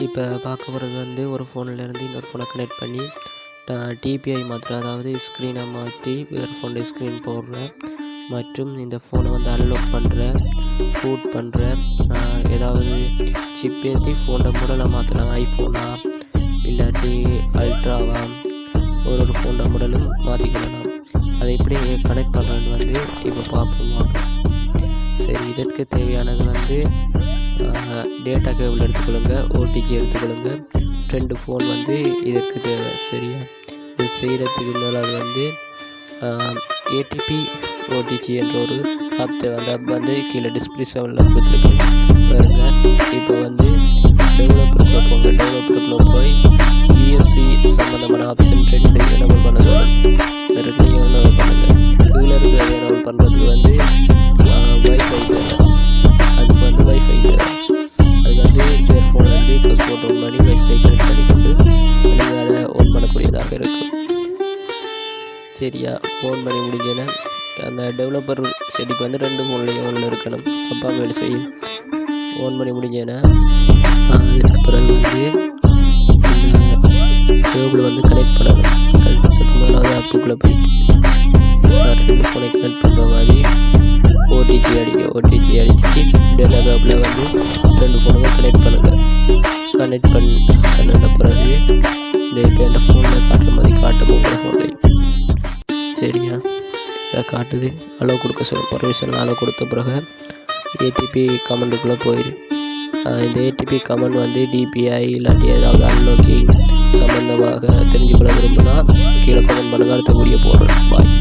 இப்போ பார்க்க போகிறது வந்து ஒரு ஃபோன்லேருந்து இன்னொரு ஃபோனை கனெக்ட் பண்ணி டிபிஐ மாற்றுறேன், அதாவது ஸ்க்ரீனை மாற்றி வேறு ஃபோனுடைய ஸ்க்ரீன் போடுறேன். மற்றும் இந்த ஃபோனை வந்து அன்லாக் பண்ணுறேன், பூட் பண்ணுறேன். ஏதாவது சிப் ஏற்றி ஃபோனை மாடலை மாற்றலாம், ஐஃபோனா இல்லாட்டி அல்ட்ராவா, ஒரு ஃபோனை மாடலும் மாற்றிக்கலாம். அதை எப்படி கனெக்ட் பண்ணுறேன்னு வந்து இப்போ பார்ப்போம் வாங்க. சரி, இதற்கு தேவையானது வந்து டேட்டா கேபிள் எடுத்துக்கொள்ளுங்க, ஓடிஜி எடுத்துக்கொள்ளுங்க. 2 ஃபோன் வந்து இதற்கு தேவை. சரியா, இது செய்கிறதுக்கு முதலாவது வந்து ஏடிபி ஓடிஜி என்ற ஒரு ஆப் தேவை. அந்த ஆப் வந்து கீழே டிஸ்கிரிப்ஷனில் கொடுத்துருக்கேன் பாருங்க. இப்போ வந்து டெவலப்பருக்குள்ளே போங்க. டெவலப்பருக்குள்ளே போய் யூஎஸ்பி சம்மந்தமான ஆப்ஷன் 2 எனபிள் பண்ண சொல்லணும். இந்த 2 எனபிள் பண்ணுங்கள். இதில் இருக்கிற எனபிள் பண்ணுறதுக்கு வந்து வைஃபை தேவை. அதுக்கு வந்து வைஃபை தேவை. அதுக்கு வந்து வேறு ஃபோன் வந்து ஹாட்ஸ்பாட் ஆன் பண்ணி வைஃபை கனெக்ட் பண்ணிக்கொண்டு நீங்கள் அதை ஆன் பண்ணக்கூடியதாக இருக்கும். சரியா, ஃபோன் பண்ணி முடிஞ்சேன்னா அந்த டெவலப்பர் செடிக்கு வந்து 2 ஃபோன்லேயும் ஒன்று இருக்கணும், அப்பா வேலை செய்யும். ஆன் பண்ணி முடிஞ்சேன்னா அதுக்கு பிறகு வந்து இந்த கேபிள் வந்து கனெக்ட் பண்ணணும். கனெக்ட் முதலாவது ஆப்புக்குள்ளே போயிட்டு 2 ஃபோனை கனெக்ட் பண்ணுற மாதிரி ஓடிஜி அடிச்சு டேட்டா கேபிளில் வந்து 2 ஃபோனுமே கனெக்ட் பண்ணுங்கள். கனெக்ட் பண்ணின பிறகு இந்த இப்போ என் ஃபோனில் காட்டுற மாதிரி காட்டும் உங்கள் ஃபோன்லேயும். சரியா, இதை காட்டுது. அளவு கொடுக்க சொல்ல பர்மிஷன் அளவு கொடுத்த பிறகு ஏடிபி கமெண்ட்டுக்குள்ளே போயிடு. இந்த ஏடிபி கமெண்ட் வந்து டிபிஐ இல்லாட்டி ஏதாவது அன்லாக்கிங் சம்மந்தமாக தெரிஞ்சுக்கொள்ள விரும்பினா கீழே கமெண்ட் பண்ணுங்கள். அடுத்த வீடியோ போடுறேன். பாய்.